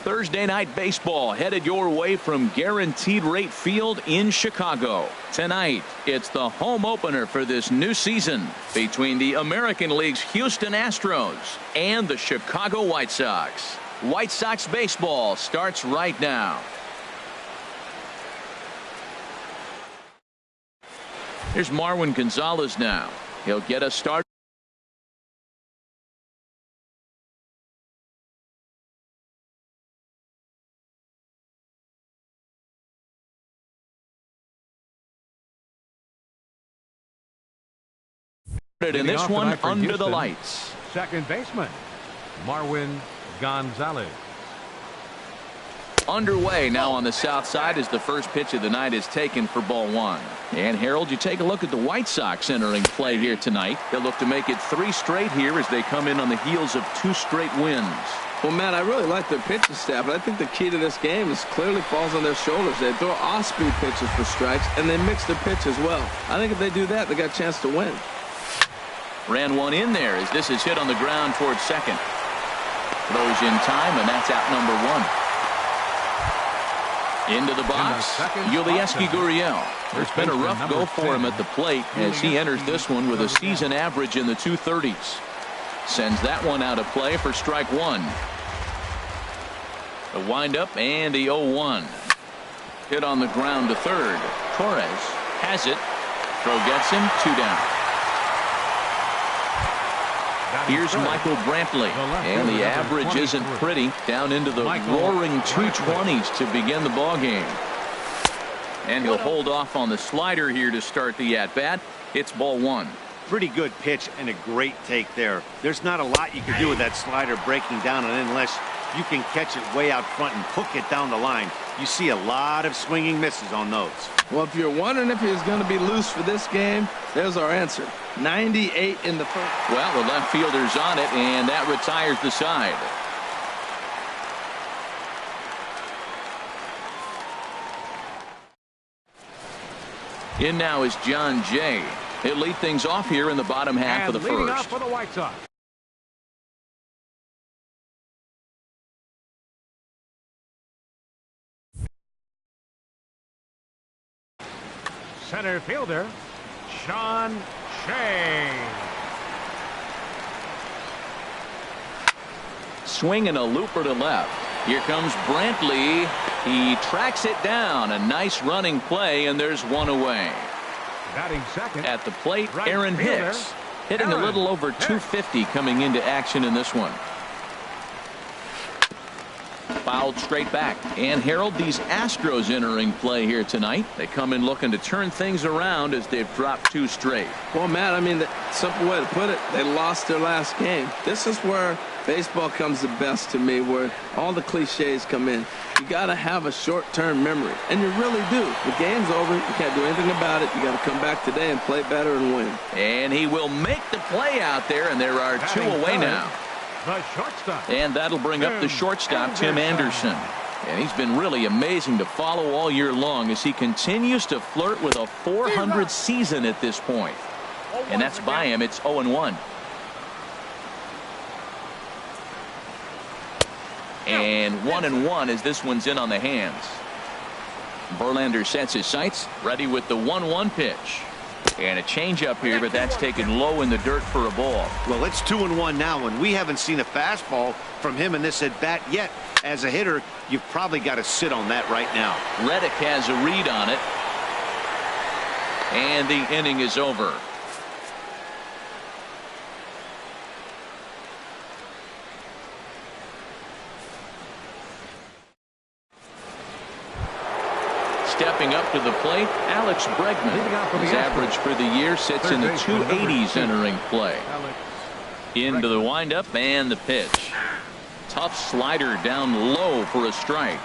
Thursday night baseball headed your way from Guaranteed Rate Field in Chicago. Tonight, it's the home opener for this new season between the American League's Houston Astros and the Chicago White Sox. White Sox baseball starts right now. Here's Marwin Gonzalez now. He'll get us started. In this one under Houston, the lights. Second baseman Marwin Gonzalez. Underway now on the south side as the first pitch of the night is taken for ball one. And Harold, you take a look at the White Sox entering play here tonight. They'll look to make it 3 straight here as they come in on the heels of 2 straight wins. Well, Matt, I really like their pitching staff, but I think the key to this game is clearly falls on their shoulders. They throw off-speed pitches for strikes, and they mix their pitch as well. I think if they do that, they got a chance to win. Ran one in there as this is hit on the ground towards second. Throws in time, and that's out number 1. Into the box, Yulieski Gurriel. It's been a rough go for him at the plate as he enters this one with a season average in the 230s. Sends that one out of play for strike 1. The windup and the 0-1. Hit on the ground to third. Torres has it. Throw gets him, 2 down. Here's Michael Brantley, and the average isn't pretty, down into the roaring 220s to begin the ball game. And he'll hold off on the slider here to start the at-bat. It's ball 1. Pretty good pitch and a great take there. There's not a lot you can do with that slider breaking down, and unless you can catch it way out front and hook it down the line, you see a lot of swinging misses on those. Well, if you're wondering if he's going to be loose for this game, there's our answer. 98 in the first. Well, the left fielder's on it, and that retires the side. In now is John Jay. He'll lead things off here in the bottom half of the first. Off for the White Sox. Center fielder Sean Shea. Swing and a looper to left. Here comes Brantley. He tracks it down. A nice running play, and there's one away. Batting second at the plate, right Aaron fielder, Hicks, hitting a little over 250 coming into action in this one. Fouled straight back. And Harold, these Astros entering play here tonight. They come in looking to turn things around as they've dropped 2 straight. Well, Matt, I mean, the simple way to put it, they lost their last game. This is where baseball comes the best to me, where all the cliches come in. You got to have a short-term memory, and you really do. The game's over. You can't do anything about it. You got to come back today and play better and win. And he will make the play out there, and there are 2 away now. The shortstop. And that'll bring up the shortstop, Tim Anderson. And he's been really amazing to follow all year long as he continues to flirt with a 400 season at this point. And that's by him. It's 0-1. And 1-1 as this one's in on the hands. Verlander sets his sights, ready with the 1-1 pitch. And a changeup here, but that's taken low in the dirt for a ball. Well, it's 2-1 now, and we haven't seen a fastball from him in this at bat yet. As a hitter, you've probably got to sit on that right now. Reddick has a read on it. And the inning is over. Stepping up to the plate, Alex Bregman. His average for the year sits in the 280s entering play. Into the windup and the pitch. Tough slider down low for a strike.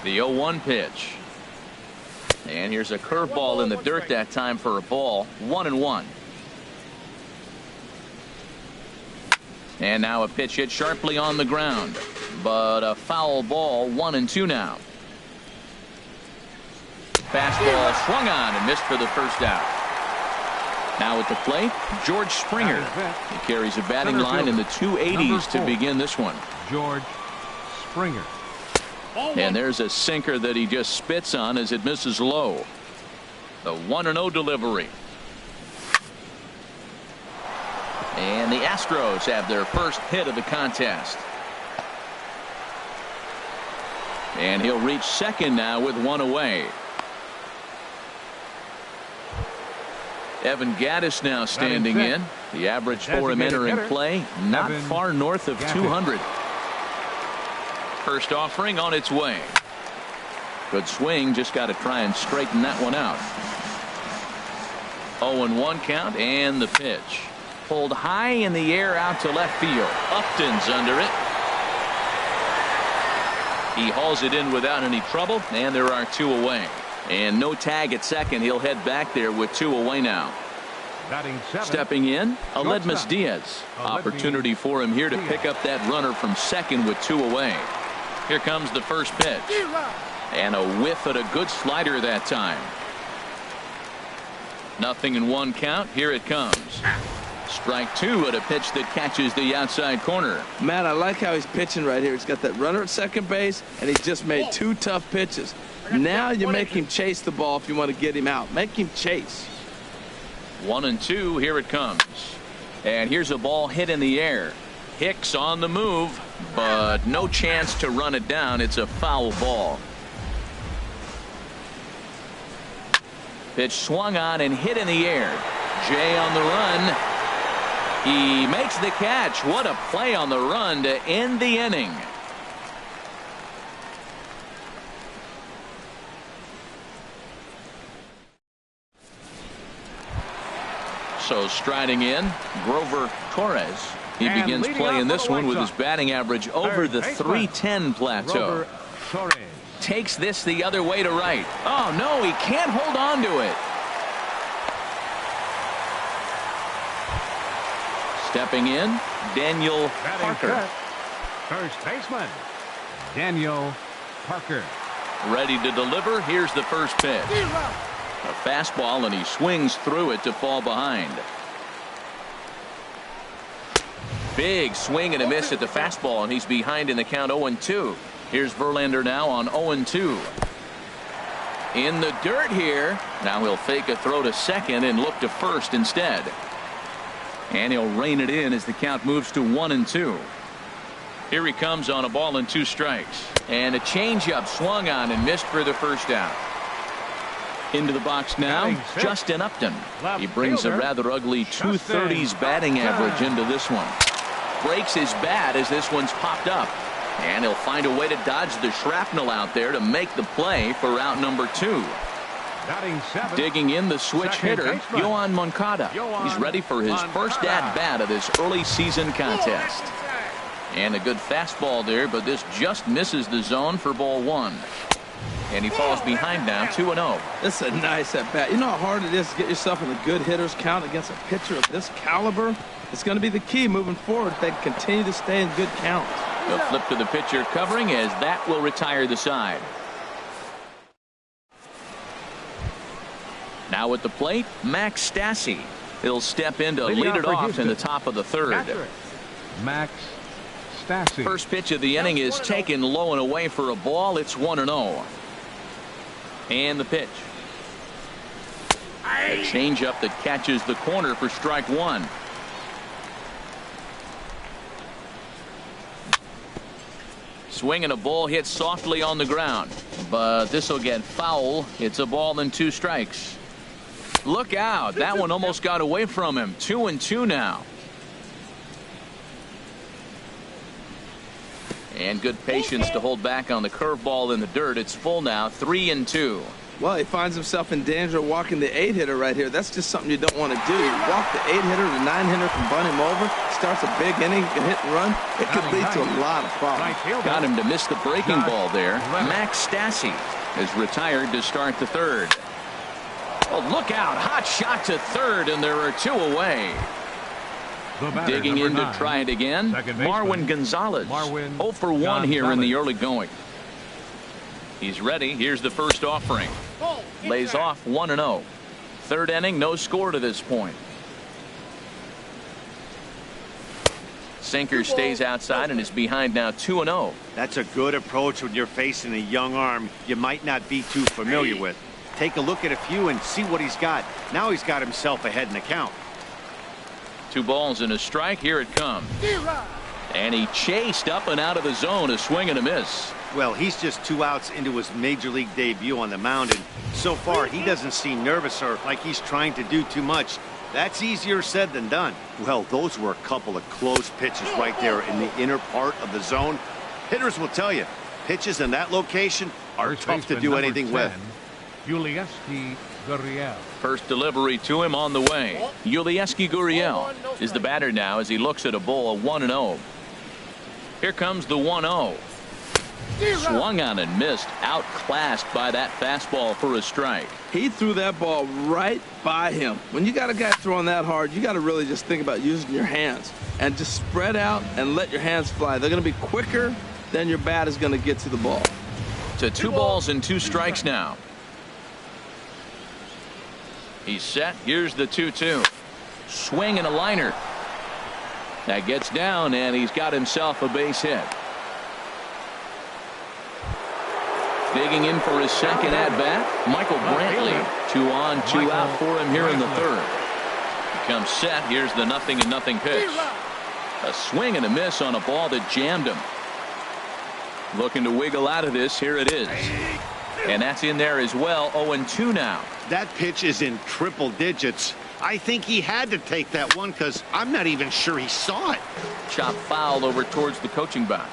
The 0-1 pitch. And here's a curveball in the dirt that time for a ball. 1-1. And now a pitch hit sharply on the ground. But a foul ball. 1-2 now. Fastball swung on and missed for the first out. Now at the plate, George Springer. He carries a batting line in the 280s to begin this one. George Springer. And there's a sinker that he just spits on as it misses low. The 1-0 delivery. And the Astros have their first hit of the contest. And he'll reach second now with one away. Evan Gattis now standing in. The average for him entering play not far north of 200. First offering on its way. Good swing, just got to try and straighten that one out. 0-1 count, and the pitch. Pulled high in the air out to left field. Upton's under it. He hauls it in without any trouble, and there are two away. And no tag at second. He'll head back there with two away now. Stepping in, Aledmus Diaz. Opportunity for him here to pick up that runner from second with two away. Here comes the first pitch. And a whiff at a good slider that time. 0-1 count. Here it comes. Strike two at a pitch that catches the outside corner. Matt, I like how he's pitching right here. He's got that runner at second base, and he just made two tough pitches. Now you make him chase the ball if you want to get him out. Make him chase. 1-2. Here it comes. And here's a ball hit in the air. Hicks on the move, but no chance to run it down. It's a foul ball. Pitch swung on and hit in the air. Jay on the run. He makes the catch. What a play on the run to end the inning. So striding in, Grover Torres. He begins playing this one with his batting average over the .310 plateau. Takes this the other way to right. Oh, no, he can't hold on to it. Stepping in, Daniel Parker. First baseman, Daniel Parker. Ready to deliver. Here's the first pitch. A fastball, and he swings through it to fall behind. Big swing and a miss at the fastball, and he's behind in the count 0-2. Here's Verlander now on 0-2. In the dirt here. Now he'll fake a throw to second and look to first instead. And he'll rein it in as the count moves to 1-2. Here he comes on a ball and two strikes. And a changeup swung on and missed for the first out. Into the box now, Justin Upton. He brings a rather ugly 230s batting average into this one. Breaks his bat as this one's popped up. And he'll find a way to dodge the shrapnel out there to make the play for out number 2. Digging in the switch hitter, Yoan Moncada. He's ready for his first at-bat of this early season contest. And a good fastball there, but this just misses the zone for ball one. And he falls behind now, 2-0. This is a nice at-bat. You know how hard it is to get yourself in a good hitter's count against a pitcher of this caliber? It's going to be the key moving forward if they can continue to stay in good count. They'll flip to the pitcher covering as that will retire the side. Now at the plate, Max Stassi. He'll step in to lead it off in the top of the third. Max Stassi. First pitch of the inning is taken low and away for a ball. It's 1-0. And the pitch. A changeup that catches the corner for strike one. Swing and a ball hit softly on the ground, but this will get foul. It's a ball and two strikes. Look out. That one almost got away from him. 2-2 now. And good patience to hold back on the curveball in the dirt. It's full now, 3-2. Well, he finds himself in danger of walking the 8-hitter right here. That's just something you don't want to do. You walk the 8-hitter, the 9-hitter can bunt him over. Starts a big inning, can hit and run. It could lead to a lot of problems. Got him to miss the breaking ball there. Max Stassi is retired to start the third. Oh, look out. Hot shot to third, and there are two away. Digging in to try it again, Marwin Gonzalez. 0 for 1 here in the early going. He's ready. Here's the first offering. Lays off 1-0. Third inning, no score to this point. Sinker stays outside and is behind now 2-0. That's a good approach when you're facing a young arm you might not be too familiar with. Take a look at a few and see what he's got. Now he's got himself ahead in the count. 2 balls and a strike. Here it comes. And he chased up and out of the zone. A swing and a miss. Well, he's just 2 outs into his major league debut on the mound, and so far he doesn't seem nervous or like he's trying to do too much. That's easier said than done. Well, those were a couple of close pitches right there in the inner part of the zone. Hitters will tell you, pitches in that location are tough to do anything with. Yulieski Gurriel. First delivery to him on the way. Yulieski Gurriel is the batter now as he looks at a ball, 1-0. Here comes the 1-0. Swung on and missed. Outclassed by that fastball for a strike. He threw that ball right by him. When you got a guy throwing that hard, you got to really just think about using your hands and just spread out and let your hands fly. They're going to be quicker than your bat is going to get to the ball. To 2 balls and 2 strikes now. He's set. Here's the 2-2. Swing and a liner. That gets down, and he's got himself a base hit. Digging in for his second at-bat, Michael Brantley. 2 on, 2 out for him here in the third. He comes set. Here's the 0-0 pitch. A swing and a miss on a ball that jammed him. Looking to wiggle out of this. Here it is. And that's in there as well. 0-2 now. That pitch is in triple digits. I think he had to take that one because I'm not even sure he saw it. Chop foul over towards the coaching box.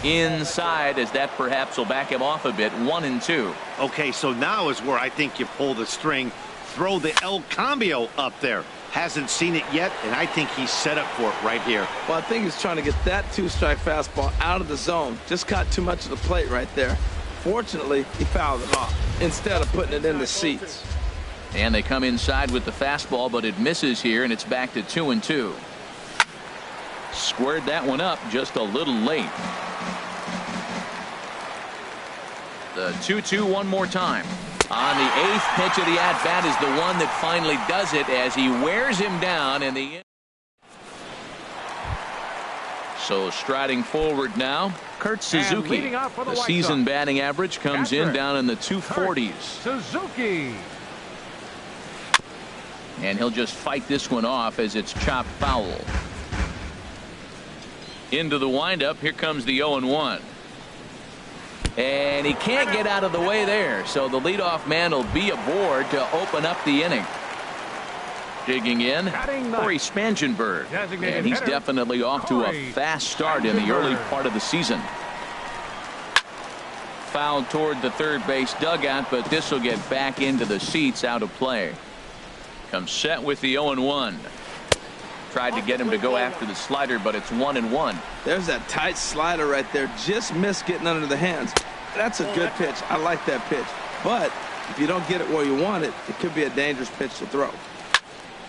Inside, as that perhaps will back him off a bit. 1-2. Okay, so now is where I think you pull the string. Throw the El Cambio up there. Hasn't seen it yet, and I think he's set up for it right here. Well, I think he's trying to get that 2-strike fastball out of the zone. Just caught too much of the plate right there. Fortunately, he fouled it off instead of putting it in the seats. And they come inside with the fastball, but it misses here, and it's back to 2-2. Squared that one up just a little late. The 2-2 one more time. On the 8th pitch of the at-bat is the one that finally does it as he wears him down in the. So striding forward now, Kurt Suzuki. The season batting average comes in down in the 240s. Suzuki. And he'll just fight this one off as it's chopped foul. Into the windup. Here comes the 0-1. And he can't get out of the way there, so the leadoff man will be aboard to open up the inning. Digging in, Corey Spangenberg, and he's definitely off to a fast start in the early part of the season. Fouled toward the third base dugout, but this will get back into the seats, out of play. Comes set with the 0-1. Tried to get him to go after the slider, but it's 1-1. There's that tight slider right there. Just missed getting under the hands. That's a good pitch. I like that pitch. But if you don't get it where you want it, it could be a dangerous pitch to throw.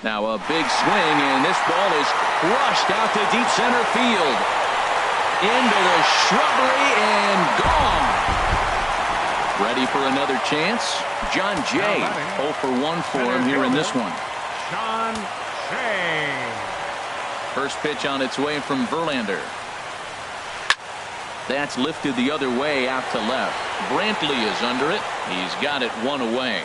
Now a big swing, and this ball is crushed out to deep center field. Into the shrubbery and gone. Ready for another chance? John Jay. 0 for 1 for him here in this one. John Jay. First pitch on its way from Verlander. That's lifted the other way out to left. Brantley is under it. He's got it 1 away.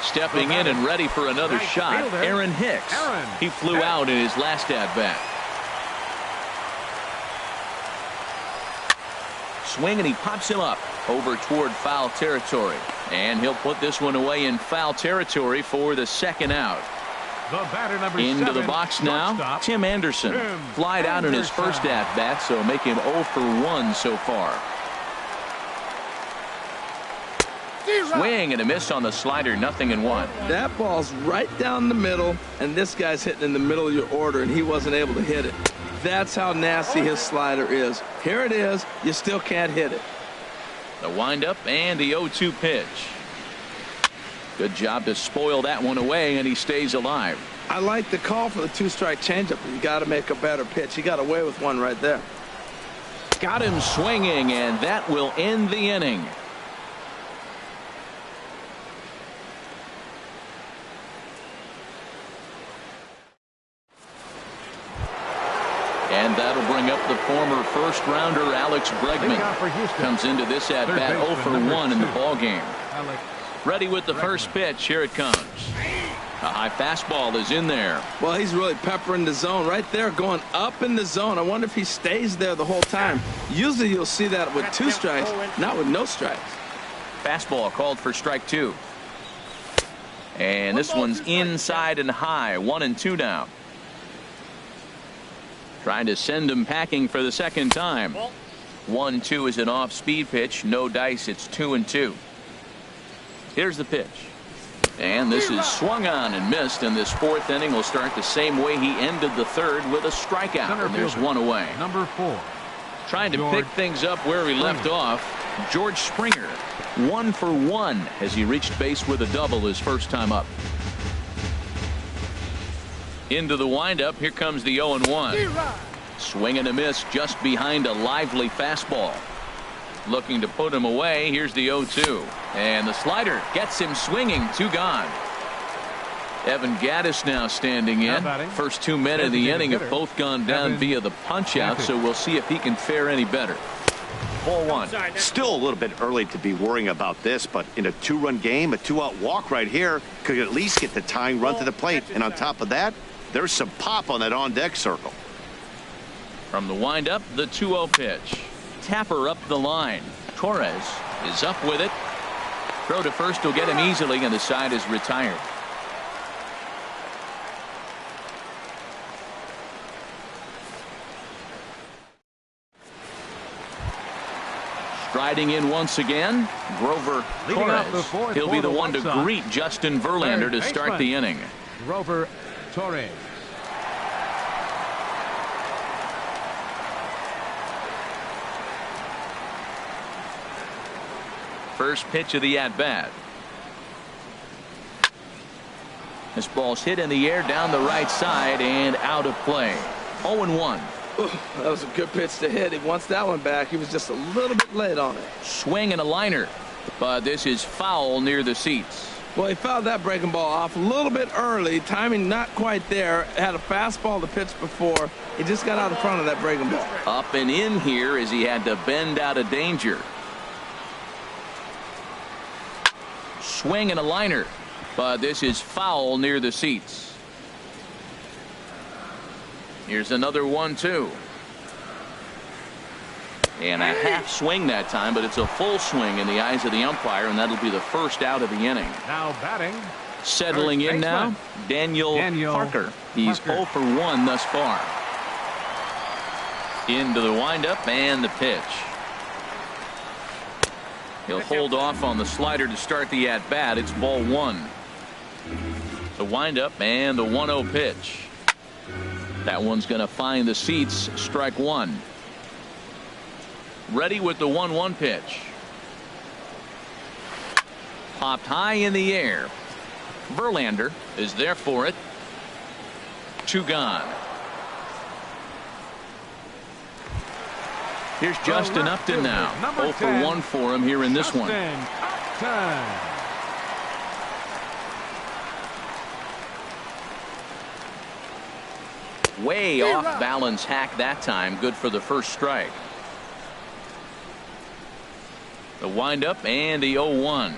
Stepping in and ready for another shot, Aaron Hicks. He flew out in his last at-bat. Swing, and he pops him up over toward foul territory. And he'll put this one away in foul territory for the second out. Into the box now, Tim Anderson. Flied out in his first at-bat, so make him 0 for 1 so far. Swing and a miss on the slider, 0-1. That ball's right down the middle, and this guy's hitting in the middle of your order, and he wasn't able to hit it. That's how nasty his slider is. Here it is. You still can't hit it. The windup and the 0-2 pitch. Good job to spoil that one away, and he stays alive. I like the call for the 2-strike changeup. You got to make a better pitch. He got away with one right there. Got him swinging, and that will end the inning. And that'll bring up the former first-rounder Alex Bregman. Comes into this at-bat 0 for 1 in the ballgame. Ready with the first pitch. Here it comes. A high fastball is in there. Well, he's really peppering the zone right there, going up in the zone. I wonder if he stays there the whole time. Usually you'll see that with 2 strikes, not with no strikes. Fastball called for strike 2. And this one's inside and high. 1-2 now. Trying to send him packing for the second time. 1-2 is an off-speed pitch. No dice. It's 2-2. Here's the pitch. And this is swung on and missed, and this 4th inning will start the same way he ended the 3rd with a strikeout. And there's 1 away. Number 4. Trying to pick things up where he left off. George Springer, 1 for 1 as he reached base with a double his first time up. Into the windup. Here comes the 0-1. Swing and a miss just behind a lively fastball. Looking to put him away. Here's the 0-2. And the slider gets him swinging. 2 gone. Evan Gattis now standing in. First 2 men of the inning have both gone down via the punch out, so we'll see if he can fare any better. Ball 1. Still a little bit early to be worrying about this, but in a 2-run game, a 2-out walk right here could at least get the tying run to the plate. And on top of that, there's some pop on that on-deck circle. From the windup, the 2-0 pitch. Tapper up the line. Torres is up with it. Throw to first will get him easily, and the side is retired. Striding in once again, Grover Torres. He'll be the one to greet Justin Verlander to start the inning. Grover Torres. First pitch of the at-bat. This ball's hit in the air down the right side and out of play. 0-1. That was a good pitch to hit. He wants that one back. He was just a little bit late on it. Swing and a liner, but this is foul near the seats. Well, he fouled that breaking ball off a little bit early. Timing not quite there. Had a fastball to pitch before. He just got out in front of that breaking ball. Up and in here as he had to bend out of danger. Swing and a liner, but this is foul near the seats. Here's another 1-2. And a half swing that time, but it's a full swing in the eyes of the umpire, and that'll be the first out of the inning. Now batting. Settling in now, Daniel Parker. He's 0 for 1 thus far. Into the windup and the pitch. He'll hold off on the slider to start the at-bat. It's ball 1. The windup and the 1-0 pitch. That one's going to find the seats. Strike 1. Ready with the 1-1 pitch. Popped high in the air. Verlander is there for it. 2 gone. Here's Justin Upton now. 0 for 1 for him here in this one. Way off balance hack that time. Good for the first strike. The windup and the 0-1.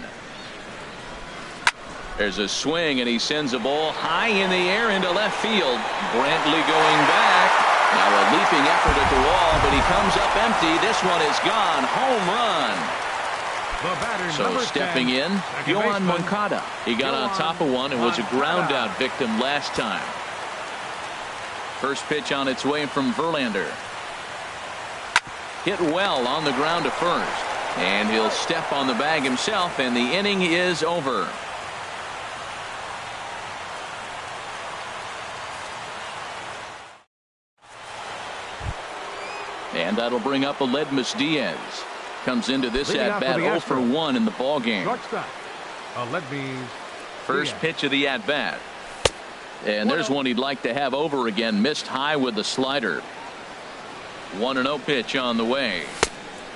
There's a swing, and he sends a ball high in the air into left field. Brantley going back. Now a leaping effort at the wall, but he comes up empty. This one is gone. Home run. So stepping in, Yohan Moncada. He got on top of one and was a ground out victim last time. First pitch on its way from Verlander. Hit well on the ground to first. And he'll step on the bag himself, and the inning is over. And that'll bring up Aledmys Diaz. Comes into this at-bat 0 for 1 in the ballgame. First pitch of the at-bat. And there's one he'd like to have over again. Missed high with the slider. 1-0 pitch on the way.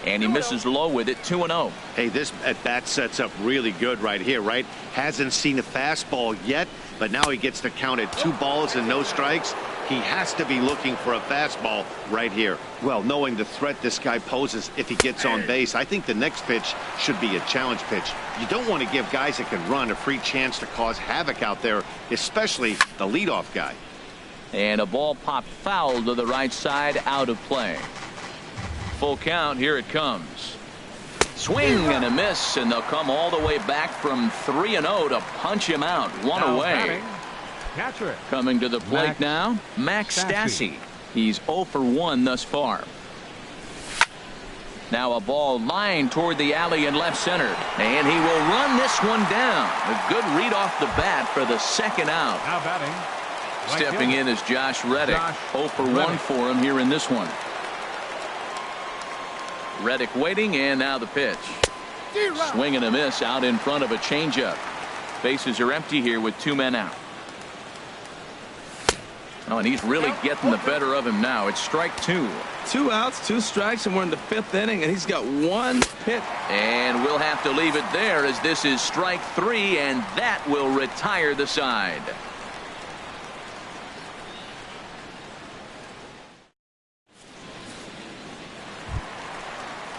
And he misses low with it. 2-0. Hey, this at-bat sets up really good right here, right? Hasn't seen a fastball yet, but now he gets to count at 2 balls and no strikes. He has to be looking for a fastball right here. Well, knowing the threat this guy poses if he gets on base, I think the next pitch should be a challenge pitch. You don't want to give guys that can run a free chance to cause havoc out there, especially the leadoff guy. And a ball popped foul to the right side, out of play. Full count. Here it comes. Swing and a miss, and they'll come all the way back from 3-0 to punch him out. One Now away. batting, catcher. Coming to the plate now, Max Stassi. He's 0 for 1 thus far. Now a ball lined toward the alley in left center, and he will run this one down. A good read off the bat for the second out. Now batting. Right Stepping fielder. in is Josh Reddick. Josh 0 for 1 Reddick. for him here in this one. Reddick waiting, and now the pitch. Swing and a miss out in front of a changeup. Bases are empty here with 2 men out. Oh, and he's really getting the better of him now. It's strike 2. 2 outs, 2 strikes, and we're in the 5th inning, and he's got 1 hit. And we'll have to leave it there, as this is strike 3, and that will retire the side.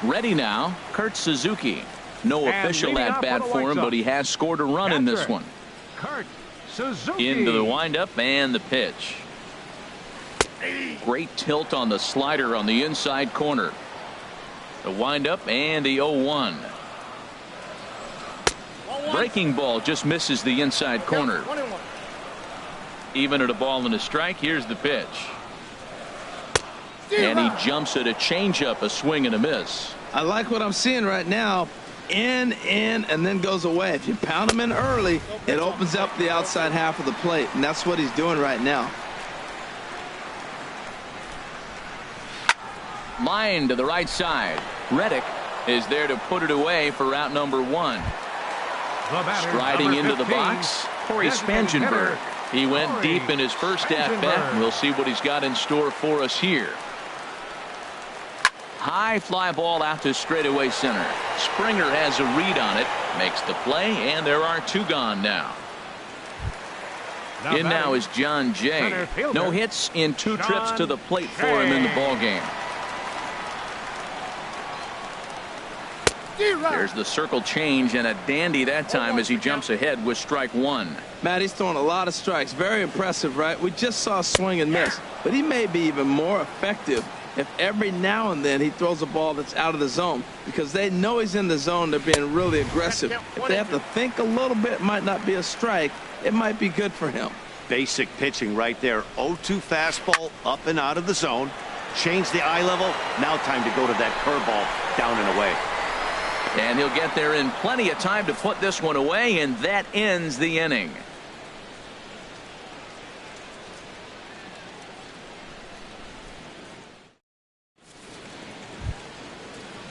Ready now, Kurt Suzuki. No And official leading at off bat for the for White him, but he Sox. has scored a run in this Catcher. one. Kurt Suzuki. Into the windup and the pitch. Great tilt on the slider on the inside corner. The windup and the 0-1. Breaking ball just misses the inside corner. Even at a ball and a strike, here's the pitch. And he jumps at a changeup, a swing and a miss. I like what I'm seeing right now. In, and then goes away. If you pound him in early, it opens up the outside half of the plate, and that's what he's doing right now. Line to the right side. Reddick is there to put it away for out number 1. The batter, Striding number into the 15, box, Corey designated Spangenberg. hitter, He went Corey deep in his first at-bat. Spangenberg. We'll see what he's got in store for us here. High fly ball out to straightaway center. Springer has a read on it, makes the play, and there are 2 gone now. In now is John Jay. Center fielder, No hits in 2 trips John to the plate for him in the Jay. ball game. There's the circle change, and a dandy that time as he jumps ahead with strike 1. Matt, he's throwing a lot of strikes. Very impressive, right? We just saw a swing and miss, but he may be even more effective if every now and then he throws a ball that's out of the zone, because they know he's in the zone. They're being really aggressive. If they have to think a little bit, it might not be a strike. It might be good for him. Basic pitching right there. 0-2 fastball up and out of the zone. Change the eye level. Now time to go to that curveball down and away. And he'll get there in plenty of time to put this one away, and that ends the inning.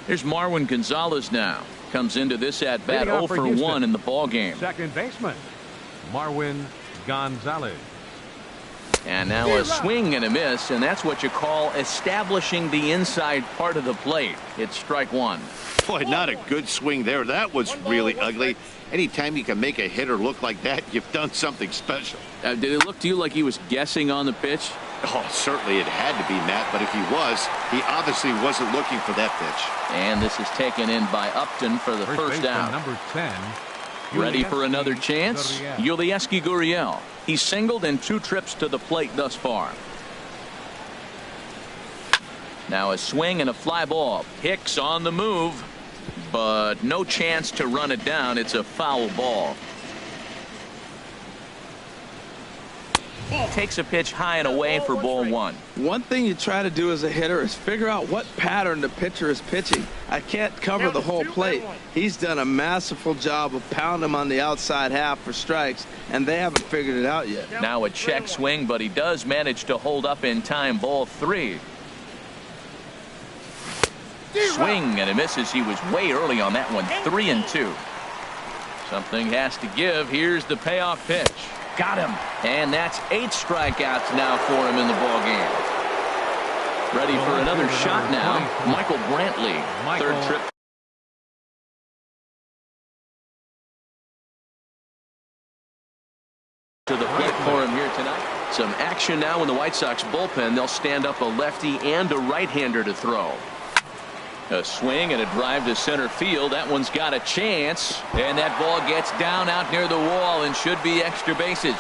Here's Marwin Gonzalez now. Comes into this at bat Leading off 0 for for Houston. 1 in the ball game. Second baseman, Marwin Gonzalez. And now a swing and a miss, and that's what you call establishing the inside part of the plate. It's strike 1. Boy, not a good swing there. That was really ugly. Anytime you can make a hitter look like that, you've done something special. Did it look to you like he was guessing on the pitch? Oh, certainly it had to be, Matt, but if he was, he obviously wasn't looking for that pitch. And this is taken in by Upton for the first baseman, out. number 10. Ready for Yulieski another chance? Gurriel. Yulieski Gurriel. He's singled in 2 trips to the plate thus far. Now a swing and a fly ball. Hicks on the move, but no chance to run it down. It's a foul ball. Takes a pitch high and away for ball 1. One thing you try to do as a hitter is figure out what pattern the pitcher is pitching. I can't cover the whole plate. He's done a masterful job of pounding him on the outside half for strikes, and they haven't figured it out yet. Now a check swing, but he does manage to hold up in time. Ball 3. Swing and it misses. He was way early on that one. 3-2. Something has to give. Here's the payoff pitch. Got him. And that's 8 strikeouts now for him in the ball game. Ready for another shot now. Michael Brantley. Third trip to the plate for him here tonight. Some action now in the White Sox bullpen. They'll stand up a lefty and a right-hander to throw. A swing and a drive to center field. That one's got a chance, and that ball gets down out near the wall and should be extra bases.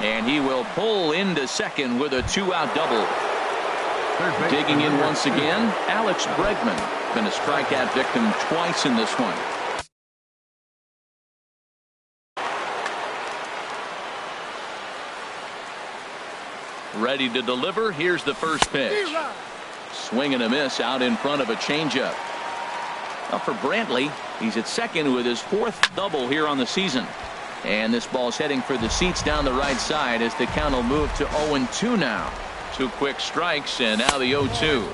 And he will pull into second with a 2-out double. Digging in once again, Alex Bregman. Been a strikeout victim twice in this one. Ready to deliver. Here's the first pitch. Swing and a miss out in front of a changeup. Now for Brantley, he's at second with his 4th double here on the season. And this ball's heading for the seats down the right side as the count will move to 0-2 now. 2 quick strikes and now the 0-2.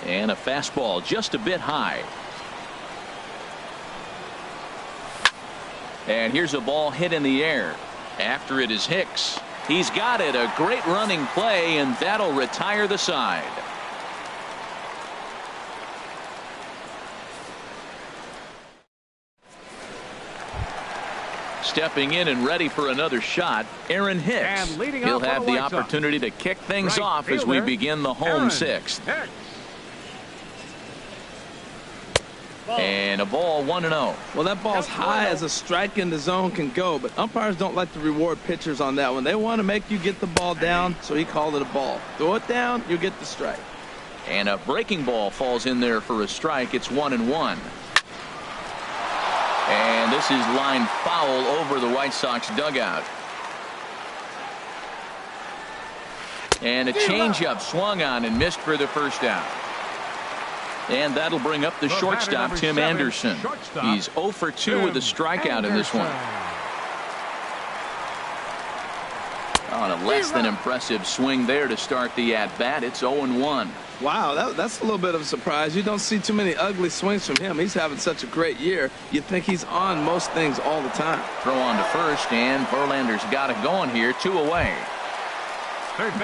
And a fastball just a bit high. And here's a ball hit in the air. After it is Hicks. He's got it. A great running play, and that'll retire the side. Stepping in and ready for another shot, Aaron Hicks. He'll have the opportunity to kick things off as we begin the home 6th. And a ball 1-0. Well, that ball's high as a strike in the zone can go, but umpires don't like to reward pitchers on that one. They want to make you get the ball down, so he called it a ball. Throw it down, you get the strike. And a breaking ball falls in there for a strike. It's 1-1. And this is lined foul over the White Sox dugout. And a changeup swung on and missed for the first out. And that'll bring up the shortstop, Tim Anderson. He's 0 for 2 with a strikeout in this one. On a less than impressive swing there to start the at-bat. It's 0-1. Wow, that's a little bit of a surprise. You don't see too many ugly swings from him. He's having such a great year. You think he's on most things all the time. Throw on to first, and Verlander's got it going here. 2 away.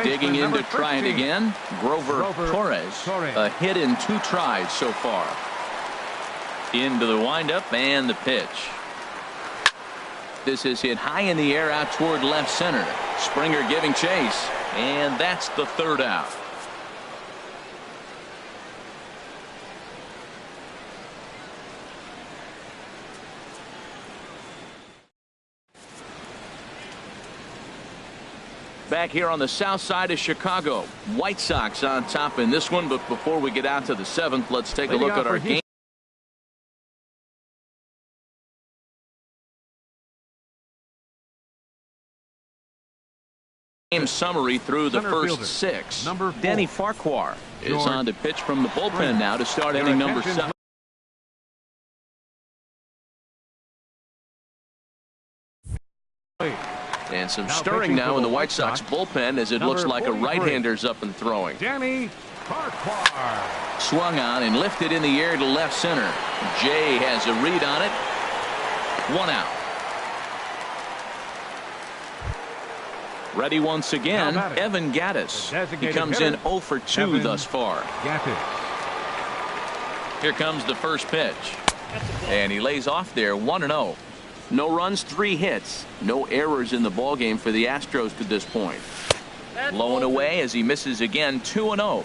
Digging in to try it again, Grover Torres. A hit in 2 tries so far. Into the windup and the pitch. This is hit high in the air out toward left center. Springer giving chase, and that's the 3rd out. Back here on the south side of Chicago, White Sox on top in this one. But before we get out to the 7th, let's take a look at our game summary through the first 6. Danny Farquhar is on to pitch from the bullpen now to start inning number 7. And some stirring now in the White Sox bullpen as it looks like a right-hander's up and throwing. Danny Farquhar. Swung on and lifted in the air to left center. Jay has a read on it. 1 out. Ready once again, Evan Gattis. He comes in 0 for 2 thus far. Here comes the first pitch. And he lays off there, 1-0. No runs, 3 hits. No errors in the ballgame for the Astros to this point. Low and away as he misses again, 2-0.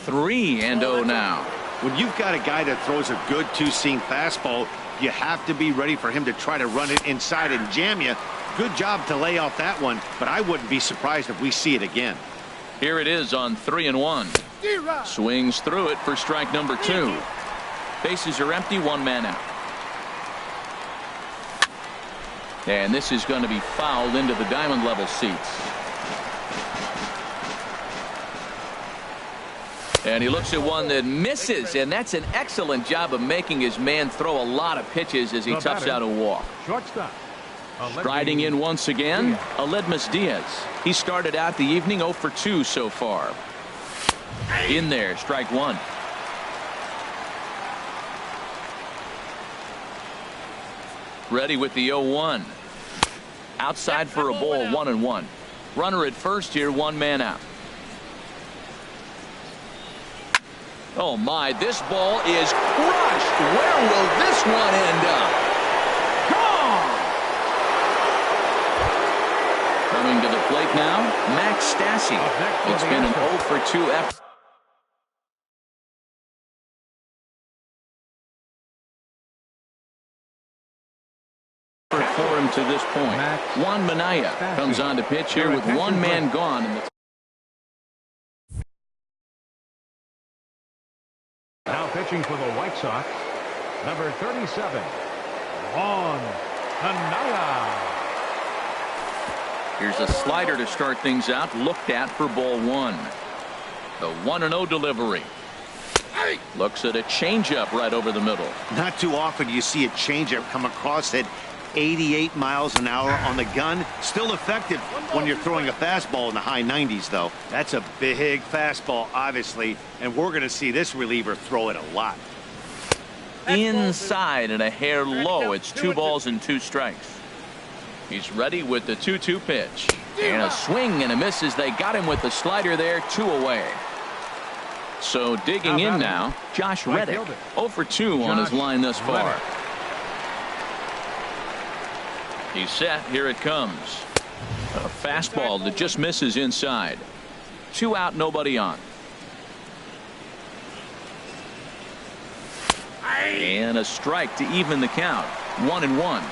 3-0 now. When you've got a guy that throws a good 2-seam fastball, you have to be ready for him to try to run it inside and jam you. Good job to lay off that one, but I wouldn't be surprised if we see it again. Here it is on 3-1. Swings through it for strike number 2. Bases are empty, 1 man out. And this is going to be fouled into the diamond level seats. And he looks at one that misses, and that's an excellent job of making his man throw a lot of pitches as he toughs out a walk. Striding in once again, Aledmus Diaz. He started out the evening 0 for 2 so far. In there, strike 1. Ready with the 0-1. Outside for a ball, 1-1. Runner at first here, 1 man out. Oh my, this ball is crushed. Where will this one end up? Gone! up now, Max Stassi. It's been an 0 for 2 effort for him to this point. Juan Minaya comes on to pitch here with one man gone. Now pitching for the White Sox, number 37, Juan Minaya. Here's a slider to start things out, looked at for ball one. The 1-0 delivery. Looks at a changeup right over the middle. Not too often you see a changeup come across at 88 miles an hour on the gun. Still effective when you're throwing a fastball in the high 90s, though. That's a big fastball, obviously, and we're going to see this reliever throw it a lot. Inside and a hair low. It's 2 balls and 2 strikes. He's ready with the 2-2 pitch. And a swing and a miss as they got him with the slider there, 2 away. So digging in now, Josh Reddick. 0 for 2 on his line thus far. He's set. Here it comes. A fastball that just misses inside. 2 out, nobody on. And a strike to even the count. 1-1.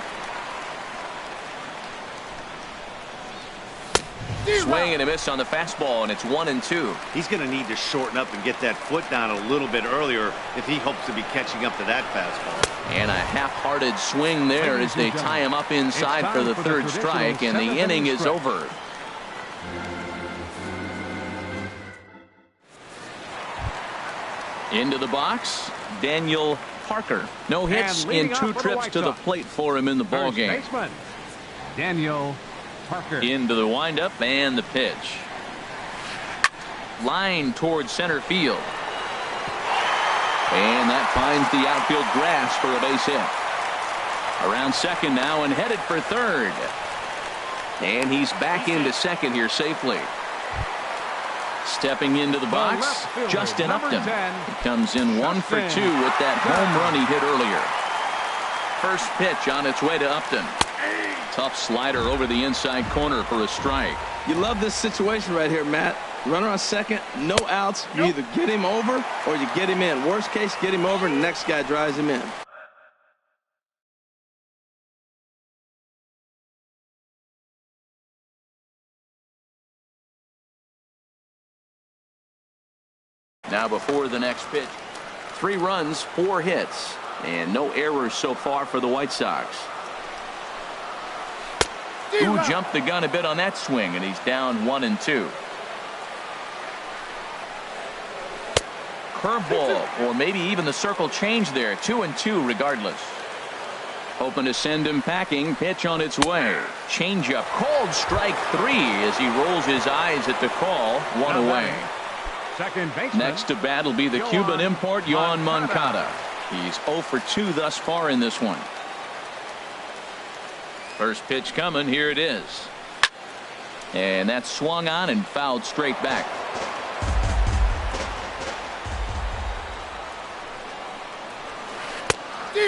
Swing and a miss on the fastball, and it's 1-2. He's going to need to shorten up and get that foot down a little bit earlier if he hopes to be catching up to that fastball. And a half-hearted swing there as they tie him up inside for the 3rd strike, and the inning is over. Into the box, Daniel Parker. No hits in 2 trips to the plate for him in the ballgame. Daniel Parker. Into the windup and the pitch. Line towards center field. And that finds the outfield grass for a base hit. Around second now and headed for third. And he's back into second here safely. Stepping into the box, Justin Upton. He comes in 1 for 2 with that home run he hit earlier. First pitch on its way to Upton. Tough slider over the inside corner for a strike. You love this situation right here, Matt. Runner on second, no outs. You either get him over or you get him in. Worst case, get him over and the next guy drives him in. Now before the next pitch, 3 runs, 4 hits, and no errors so far for the White Sox. Who jumped the gun a bit on that swing, and he's down 1-2. Curveball, or maybe even the circle change there. 2-2 regardless. Hoping to send him packing. Pitch on its way. Changeup. Called strike 3 as he rolls his eyes at the call. 1 away. Second baseman. Next to bat will be the Cuban import, Yoan Moncada. He's 0 for 2 thus far in this one. First pitch coming. Here it is. And that's swung on and fouled straight back.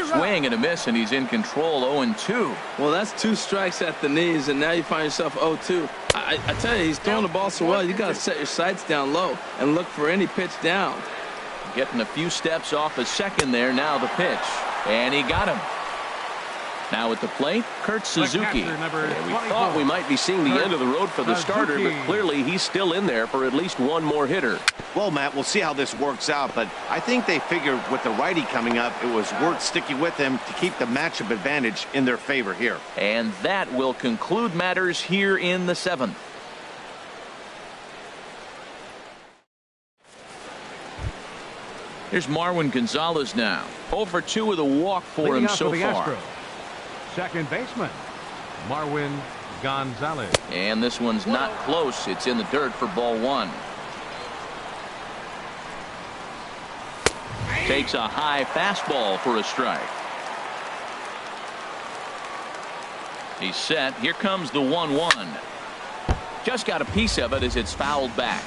Swing and a miss, and he's in control. 0-2. Well, that's 2 strikes at the knees, and now you find yourself 0-2. I tell you, he's throwing the ball so well, you got to set your sights down low and look for any pitch down. Getting a few steps off a second there. Now the pitch, and he got him. Now at the plate, Kurt Suzuki. Yeah, we thought we might be seeing the end of the road for the starter, but clearly he's still in there for at least 1 more hitter. Well, Matt, we'll see how this works out, but I think they figured with the righty coming up, it was worth sticking with him to keep the matchup advantage in their favor here. And that will conclude matters here in the 7th. Here's Marwin Gonzalez now. 0 for 2 with a walk for him so far. Second baseman, Marwin Gonzalez. And this one's not close. It's in the dirt for ball 1. Takes a high fastball for a strike. He's set. Here comes the 1-1. Just got a piece of it as it's fouled back.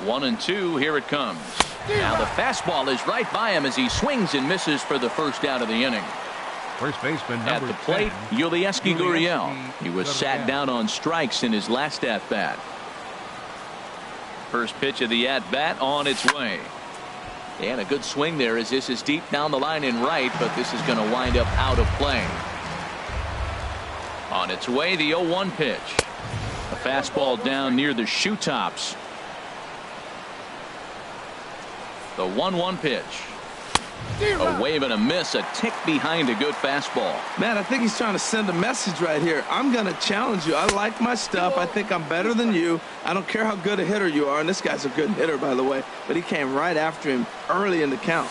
1-2. Here it comes. Now the fastball is right by him as he swings and misses for the first out of the inning. First baseman At number the plate, 10, Yulieski Gurriel. He was sat Gurriel. down on strikes in his last at-bat. First pitch of the at-bat on its way. And a good swing there as this is deep down the line in right, but this is going to wind up out of play. On its way, the 0-1 pitch. A fastball down near the shoe tops. The 1-1 pitch. A wave and a miss, a tick behind a good fastball. Man, I think he's trying to send a message right here. I'm going to challenge you. I like my stuff. I think I'm better than you. I don't care how good a hitter you are. And this guy's a good hitter, by the way. But he came right after him early in the count.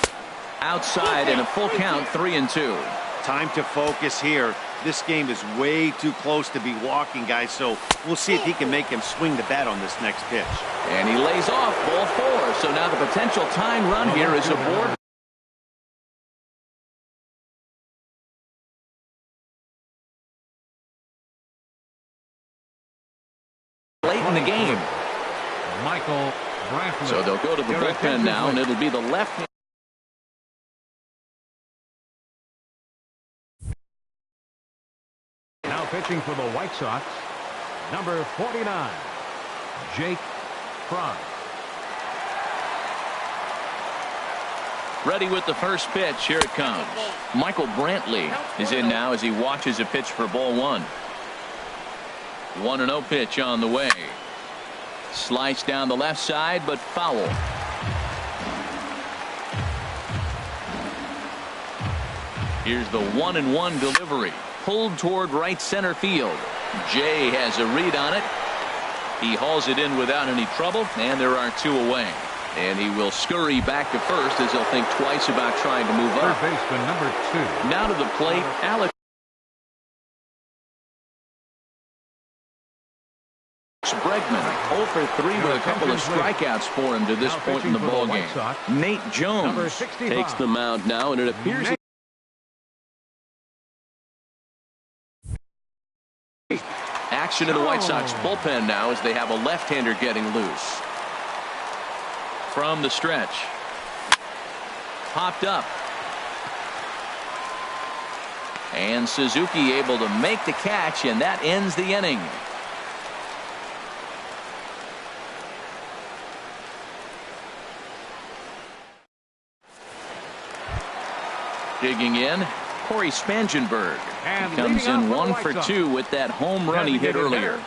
Outside and a full count, 3-2. Time to focus here. This game is way too close to be walking, guys, so we'll see if he can make him swing the bat on this next pitch. And he lays off ball 4. So now the potential tying run here is aboard. Late in the game. Michael Brantley. So they'll go to the bullpen now, and it'll be the left. Now pitching for the White Sox, number 49, Jake Front. Ready with the first pitch. Here it comes. Michael Brantley is in now as he watches a pitch for ball 1. 1-0 pitch on the way. Slice down the left side, but foul. Here's the 1-1 delivery. Pulled toward right center field. Jay has a read on it. He hauls it in without any trouble, and there are 2 away. And he will scurry back to first as he'll think twice about trying to move up. Third baseman number 2. Now to the plate, Alex Bregman, 0 for 3 with a couple of strikeouts for him to this point in the ballgame. Nate Jones takes the mound now, and it appears action in the White Sox bullpen now as they have a left-hander getting loose. From the stretch. Popped up. And Suzuki able to make the catch, and that ends the inning. Digging in, Corey Spangenberg. He comes in 1 for 2 with that home run he hit earlier.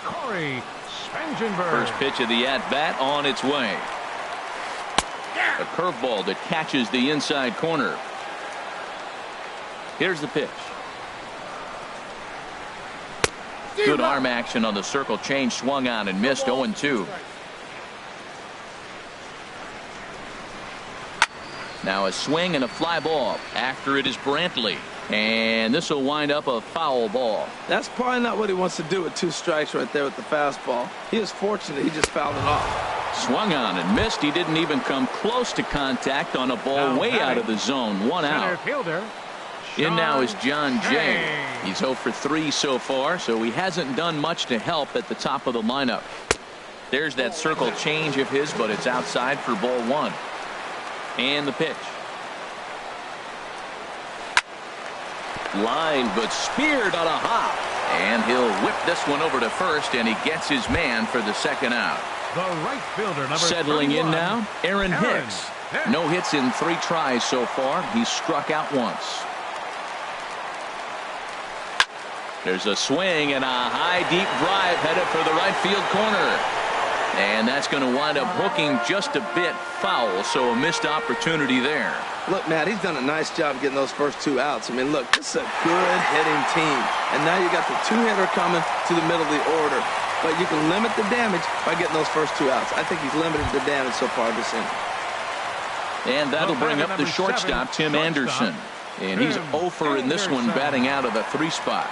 Corey Spangenberg. First pitch of the at-bat on its way. A curveball that catches the inside corner. Here's the pitch. Good arm action on the circle change, swung on and missed. 0-2. Now a swing and a fly ball. After it is Brantley. And this will wind up a foul ball. That's probably not what he wants to do with 2 strikes right there with the fastball. He is fortunate he just fouled it off. Swung on and missed. He didn't even come close to contact on a ball way out of the zone. 1 out. In now is John Jay. He's 0 for 3 so far, so he hasn't done much to help at the top of the lineup. There's that circle change of his, but it's outside for ball 1. And the pitch. Line, but speared on a hop. And he'll whip this one over to first, and he gets his man for the 2nd out. The right fielder, number Settling 31, in now, Aaron Hicks. No hits in 3 tries so far. He's struck out once. There's a swing and a high deep drive headed for the right field corner. And that's going to wind up hooking just a bit foul, so a missed opportunity there. Look, Matt, he's done a nice job getting those first 2 outs. I mean, look, this is a good hitting team. And now you got the 2-hitter coming to the middle of the order. But you can limit the damage by getting those first 2 outs. I think he's limited the damage so far this inning. And that'll bring up the shortstop, Tim Anderson. And he's 0 for in this one, batting out of the 3 spot.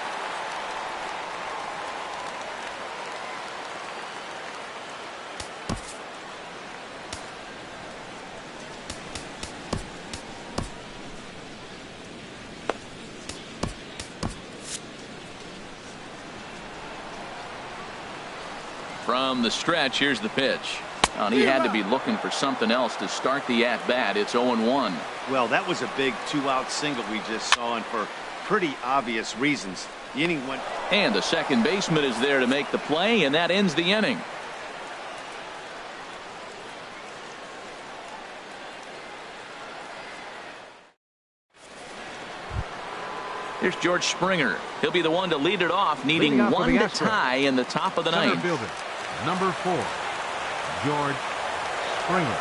From the stretch, here's the pitch. And he had to be looking for something else to start the at-bat. It's 0-1. Well, that was a big 2-out single we just saw, and for pretty obvious reasons. The inning went. And the second baseman is there to make the play, and that ends the inning. Here's George Springer. He'll be the one to lead it off, needing one to tie in the top of the ninth. Fielder, number 4, George Springer.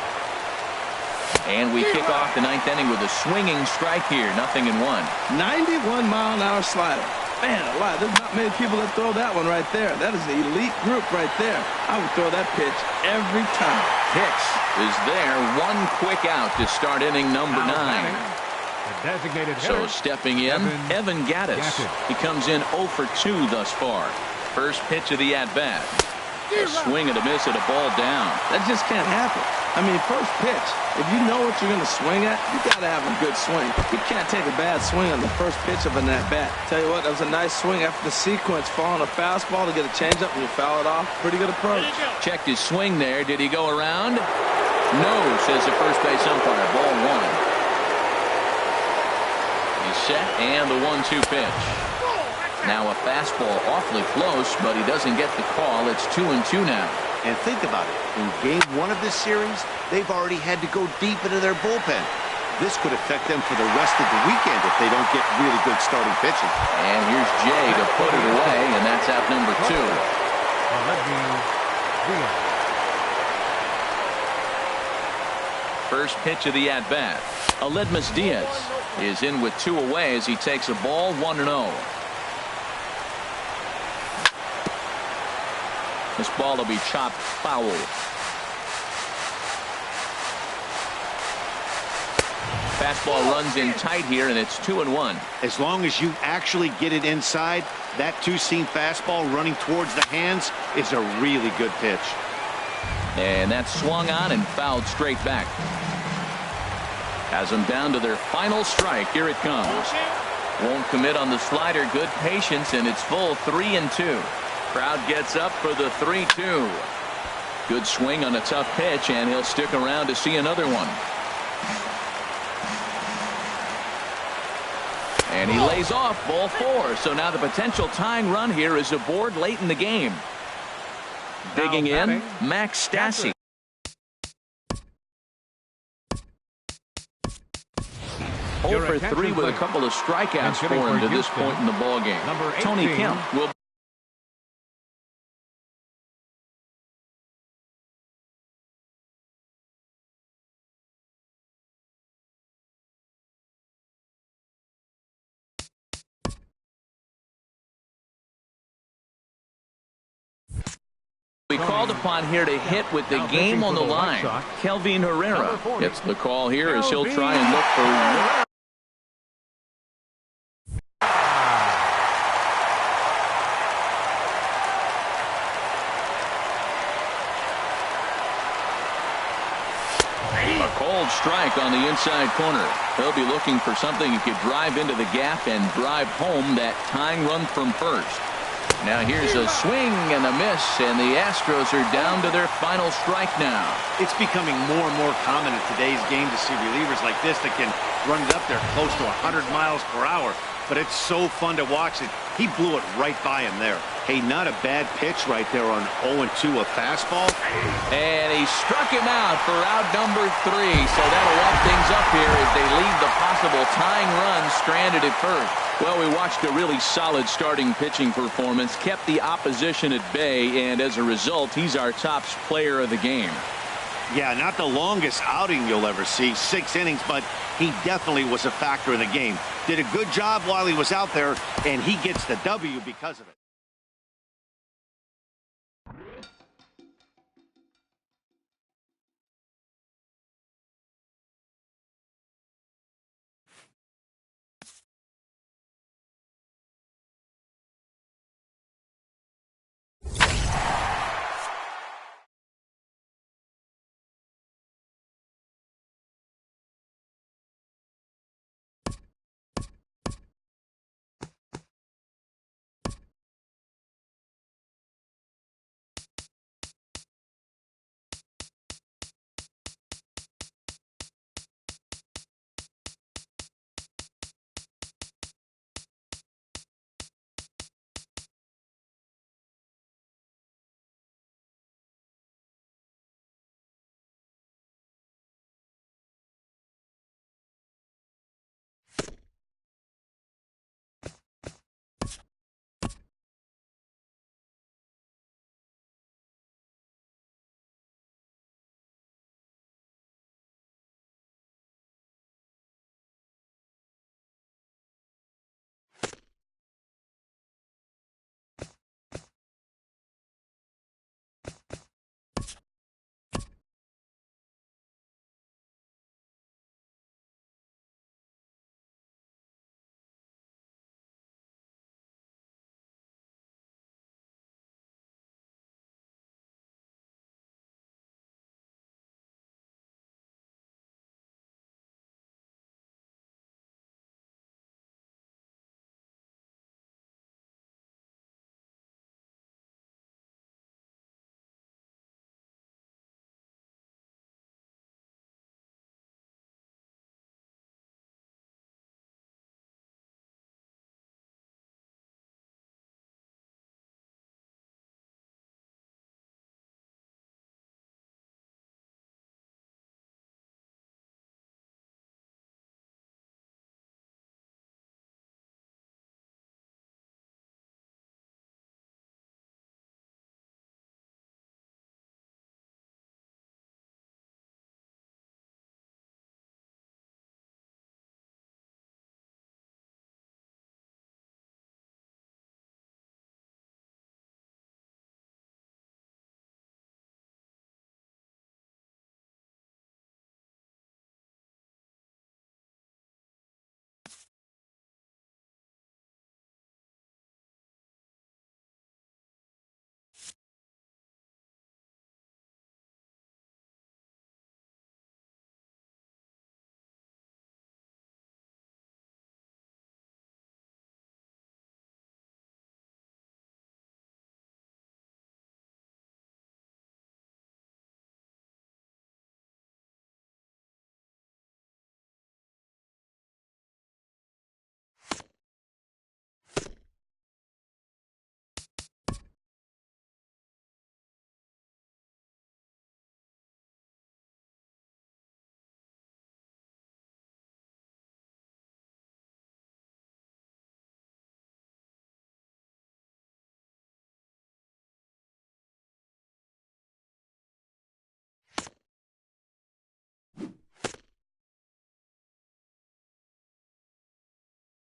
And we kick off the ninth inning with a swinging strike here. 0-1. 91-mile-an-hour slider. Man alive, there's not many people that throw that one right there. That is the elite group right there. I would throw that pitch every time. Hicks is there. One quick out to start inning number 9. Designated so stepping in, Evan Gattis. He comes in 0 for 2 thus far. First pitch of the at-bat. A swing and a miss at a ball down. That just can't happen. I mean, first pitch, if you know what you're going to swing at, you got to have a good swing. You can't take a bad swing on the first pitch of an at-bat. Tell you what, that was a nice swing after the sequence, falling a fastball to get a changeup and you foul it off. Pretty good approach. Checked his swing there. Did he go around? No, says the first base umpire. Ball 1. Set and the 1-2 pitch. Now a fastball awfully close, but he doesn't get the call. It's 2-2 now. And think about it. In game 1 of this series, they've already had to go deep into their bullpen. This could affect them for the rest of the weekend if they don't get really good starting pitching. And here's Jay to put it away, and that's out number 2. First pitch of the at-bat. Aledmus Diaz is in with 2 away as he takes a ball 1-0. This ball will be chopped foul. Fastball runs in tight here, and it's 2-1. As long as you actually get it inside, that two-seam fastball running towards the hands is a really good pitch. And that's swung on and fouled straight back. Has them down to their final strike. Here it comes. Won't commit on the slider. Good patience, and it's full 3-2. Crowd gets up for the 3-2. Good swing on a tough pitch, and he'll stick around to see another one. And he lays off ball 4. So now the potential tying run here is aboard late in the game. Digging in, Max Stassi. 0 for 3 with a couple of strikeouts for him to this point in the ballgame. Tony Kemp will. We called upon here to hit with the game on the line. Kelvin Herrera gets the call here as he'll try and look for. A cold strike on the inside corner. He'll be looking for something he could drive into the gap and drive home that tying run from first. Now here's a swing and a miss, and the Astros are down to their final strike now. It's becoming more and more common in today's game to see relievers like this that can run it up there close to 100 miles per hour. But it's so fun to watch it. He blew it right by him there. Hey, not a bad pitch right there on 0-2, a fastball. And he struck him out for out number 3. So that'll wrap things up here as they leave the possible tying run stranded at first. Well, we watched a really solid starting pitching performance, kept the opposition at bay, and as a result, he's our top player of the game. Yeah, not the longest outing you'll ever see, 6 innings, but he definitely was a factor in the game. Did a good job while he was out there, and he gets the W because of it.